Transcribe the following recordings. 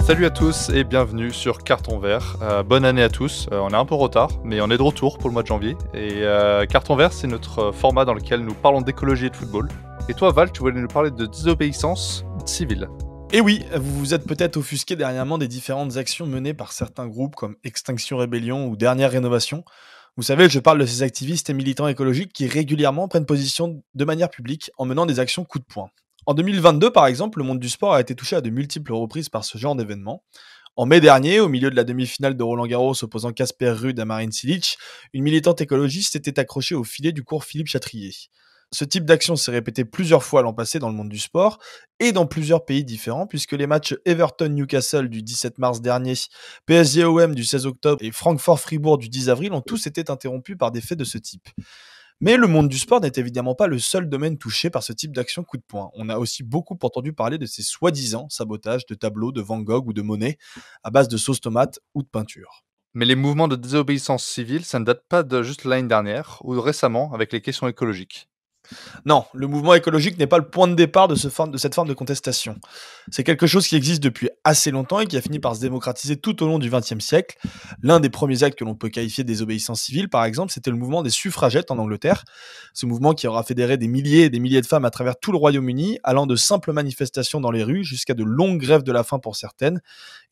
Salut à tous et bienvenue sur Carton Vert. Bonne année à tous. On est un peu en retard, mais on est de retour pour le mois de janvier. Et Carton Vert, c'est notre format dans lequel nous parlons d'écologie et de football. Et toi, Val, tu voulais nous parler de désobéissance civile. Et oui, vous vous êtes peut-être offusqué dernièrement des différentes actions menées par certains groupes comme Extinction Rebellion ou Dernière Rénovation. Vous savez, je parle de ces activistes et militants écologiques qui régulièrement prennent position de manière publique en menant des actions coup de poing. En 2022, par exemple, le monde du sport a été touché à de multiples reprises par ce genre d'événements. En mai dernier, au milieu de la demi-finale de Roland-Garros opposant Casper Ruud à Marin Cilic, une militante écologiste était accrochée au filet du cours Philippe Chatrier. Ce type d'action s'est répété plusieurs fois l'an passé dans le monde du sport et dans plusieurs pays différents, puisque les matchs Everton-Newcastle du 17 mars dernier, PSG-OM du 16 octobre et Francfort-Fribourg du 10 avril ont tous été interrompus par des faits de ce type. Mais le monde du sport n'est évidemment pas le seul domaine touché par ce type d'action coup de poing. On a aussi beaucoup entendu parler de ces soi-disant sabotages de tableaux de Van Gogh ou de Monet à base de sauce tomate ou de peinture. Mais les mouvements de désobéissance civile, ça ne date pas de juste l'année dernière ou récemment avec les questions écologiques. Non, le mouvement écologique n'est pas le point de départ de cette forme de contestation. C'est quelque chose qui existe depuis assez longtemps et qui a fini par se démocratiser tout au long du XXe siècle. L'un des premiers actes que l'on peut qualifier de désobéissance civile, par exemple, c'était le mouvement des suffragettes en Angleterre. Ce mouvement qui aura fédéré des milliers et des milliers de femmes à travers tout le Royaume-Uni, allant de simples manifestations dans les rues jusqu'à de longues grèves de la faim pour certaines,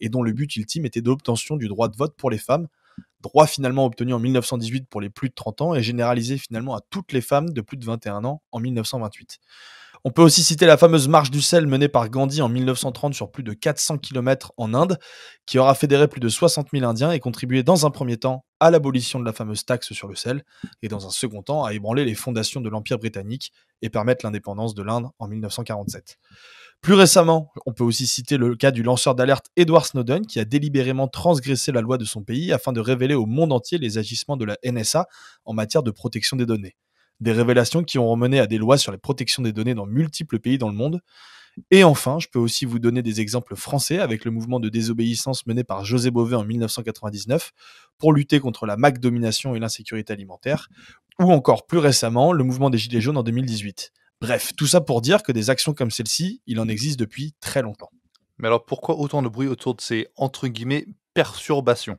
et dont le but ultime était d'obtention du droit de vote pour les femmes. Droit finalement obtenu en 1918 pour les plus de 30 ans et généralisé finalement à toutes les femmes de plus de 21 ans en 1928. On peut aussi citer la fameuse marche du sel menée par Gandhi en 1930 sur plus de 400 km en Inde, qui aura fédéré plus de 60 000 Indiens et contribué dans un premier temps à l'abolition de la fameuse taxe sur le sel, et dans un second temps à ébranler les fondations de l'Empire britannique et permettre l'indépendance de l'Inde en 1947. Plus récemment, on peut aussi citer le cas du lanceur d'alerte Edward Snowden qui a délibérément transgressé la loi de son pays afin de révéler au monde entier les agissements de la NSA en matière de protection des données. Des révélations qui ont mené à des lois sur la protection des données dans multiples pays dans le monde. Et enfin, je peux aussi vous donner des exemples français avec le mouvement de désobéissance mené par José Bové en 1999 pour lutter contre la McDomination et l'insécurité alimentaire, ou encore plus récemment le mouvement des Gilets jaunes en 2018. Bref, tout ça pour dire que des actions comme celle-ci, il en existe depuis très longtemps. Mais alors pourquoi autant de bruit autour de ces, entre guillemets, perturbations?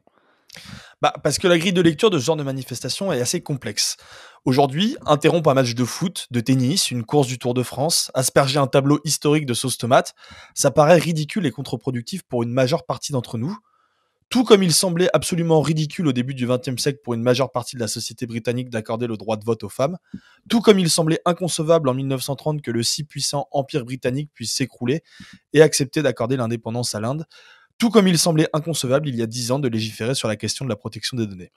Parce que la grille de lecture de ce genre de manifestation est assez complexe. Aujourd'hui, interrompre un match de foot, de tennis, une course du Tour de France, asperger un tableau historique de sauce tomate, ça paraît ridicule et contre-productif pour une majeure partie d'entre nous, tout comme il semblait absolument ridicule au début du XXe siècle pour une majeure partie de la société britannique d'accorder le droit de vote aux femmes, tout comme il semblait inconcevable en 1930 que le si puissant empire britannique puisse s'écrouler et accepter d'accorder l'indépendance à l'Inde, tout comme il semblait inconcevable il y a 10 ans de légiférer sur la question de la protection des données.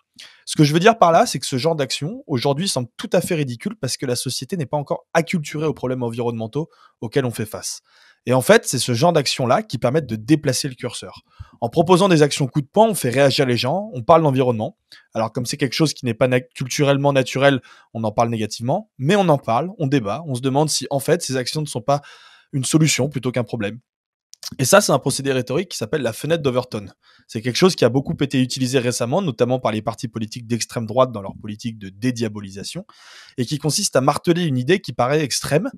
Ce que je veux dire par là, c'est que ce genre d'action, aujourd'hui, semble tout à fait ridicule parce que la société n'est pas encore acculturée aux problèmes environnementaux auxquels on fait face. Et en fait, c'est ce genre d'action-là qui permettent de déplacer le curseur. En proposant des actions coup de poing, on fait réagir les gens, on parle d'environnement. Alors comme c'est quelque chose qui n'est pas culturellement naturel, on en parle négativement, mais on en parle, on débat, on se demande si en fait ces actions ne sont pas une solution plutôt qu'un problème. Et ça, c'est un procédé rhétorique qui s'appelle la fenêtre d'Overton. C'est quelque chose qui a beaucoup été utilisé récemment, notamment par les partis politiques d'extrême droite dans leur politique de dédiabolisation, et qui consiste à marteler une idée qui paraît extrême,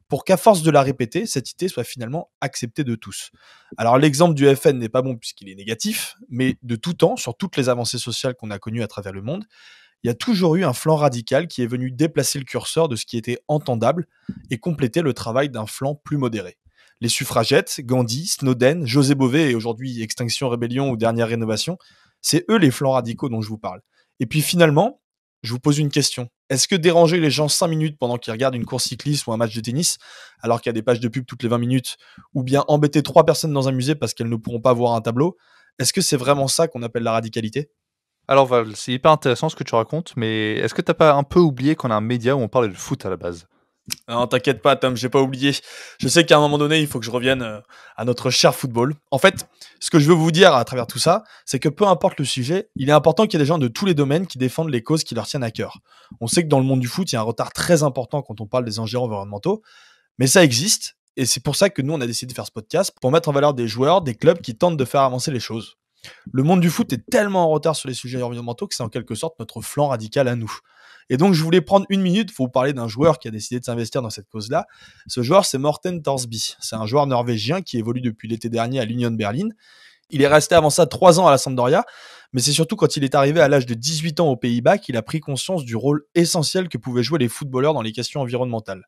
pour qu'à force de la répéter, cette idée soit finalement acceptée de tous. Alors l'exemple du FN n'est pas bon puisqu'il est négatif, mais de tout temps, sur toutes les avancées sociales qu'on a connues à travers le monde, il y a toujours eu un flanc radical qui est venu déplacer le curseur de ce qui était entendable et compléter le travail d'un flanc plus modéré. Les suffragettes, Gandhi, Snowden, José Bové et aujourd'hui Extinction Rebellion ou Dernière Rénovation, c'est eux les flancs radicaux dont je vous parle. Et puis finalement, je vous pose une question. Est-ce que déranger les gens 5 minutes pendant qu'ils regardent une course cycliste ou un match de tennis, alors qu'il y a des pages de pub toutes les 20 minutes, ou bien embêter 3 personnes dans un musée parce qu'elles ne pourront pas voir un tableau, est-ce que c'est vraiment ça qu'on appelle la radicalité ? Alors Val, c'est hyper intéressant ce que tu racontes, mais est-ce que t'as pas un peu oublié qu'on a un média où on parle de foot à la base? Non, t'inquiète pas, Tom, j'ai pas oublié. Je sais qu'à un moment donné, il faut que je revienne à notre cher football. En fait, ce que je veux vous dire à travers tout ça, c'est que peu importe le sujet, il est important qu'il y ait des gens de tous les domaines qui défendent les causes qui leur tiennent à cœur. On sait que dans le monde du foot, il y a un retard très important quand on parle des enjeux environnementaux, mais ça existe, et c'est pour ça que nous, on a décidé de faire ce podcast, pour mettre en valeur des joueurs, des clubs qui tentent de faire avancer les choses. Le monde du foot est tellement en retard sur les sujets environnementaux que c'est en quelque sorte notre flanc radical à nous. Et donc, je voulais prendre une minute pour vous parler d'un joueur qui a décidé de s'investir dans cette cause-là. Ce joueur, c'est Morten Thorsby. C'est un joueur norvégien qui évolue depuis l'été dernier à l'Union Berlin. Il est resté avant ça 3 ans à la Sampdoria, mais c'est surtout quand il est arrivé à l'âge de 18 ans aux Pays-Bas qu'il a pris conscience du rôle essentiel que pouvaient jouer les footballeurs dans les questions environnementales.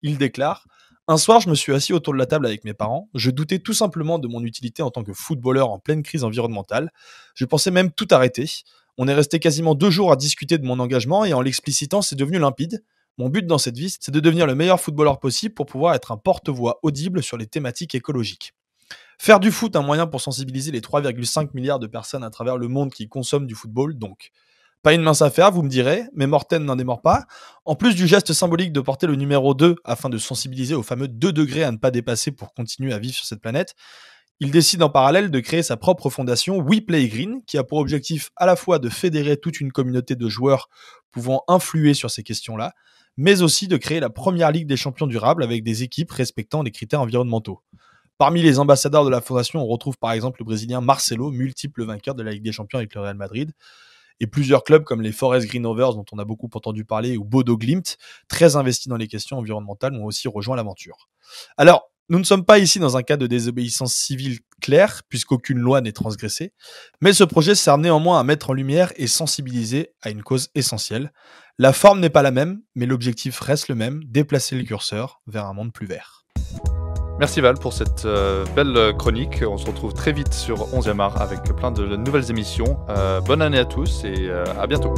Il déclare: un soir, je me suis assis autour de la table avec mes parents. Je doutais tout simplement de mon utilité en tant que footballeur en pleine crise environnementale. Je pensais même tout arrêter. On est resté quasiment 2 jours à discuter de mon engagement et en l'explicitant, c'est devenu limpide. Mon but dans cette vie, c'est de devenir le meilleur footballeur possible pour pouvoir être un porte-voix audible sur les thématiques écologiques. Faire du foot un moyen pour sensibiliser les 3,5 milliards de personnes à travers le monde qui consomment du football, donc. Pas une mince affaire, vous me direz, mais Morten n'en démord pas. En plus du geste symbolique de porter le numéro 2 afin de sensibiliser aux fameux 2 degrés à ne pas dépasser pour continuer à vivre sur cette planète, il décide en parallèle de créer sa propre fondation We Play Green, qui a pour objectif à la fois de fédérer toute une communauté de joueurs pouvant influer sur ces questions-là, mais aussi de créer la première Ligue des champions durables avec des équipes respectant les critères environnementaux. Parmi les ambassadeurs de la fondation, on retrouve par exemple le Brésilien Marcelo, multiple vainqueur de la Ligue des champions avec le Real Madrid, et plusieurs clubs comme les Forest Green Rovers dont on a beaucoup entendu parler ou Bodo Glimt, très investis dans les questions environnementales, ont aussi rejoint l'aventure. Alors, nous ne sommes pas ici dans un cas de désobéissance civile claire, puisqu'aucune loi n'est transgressée, mais ce projet sert néanmoins à mettre en lumière et sensibiliser à une cause essentielle. La forme n'est pas la même, mais l'objectif reste le même, déplacer le curseur vers un monde plus vert. Merci Val pour cette belle chronique. On se retrouve très vite sur 11e art avec plein de nouvelles émissions. Bonne année à tous et à bientôt.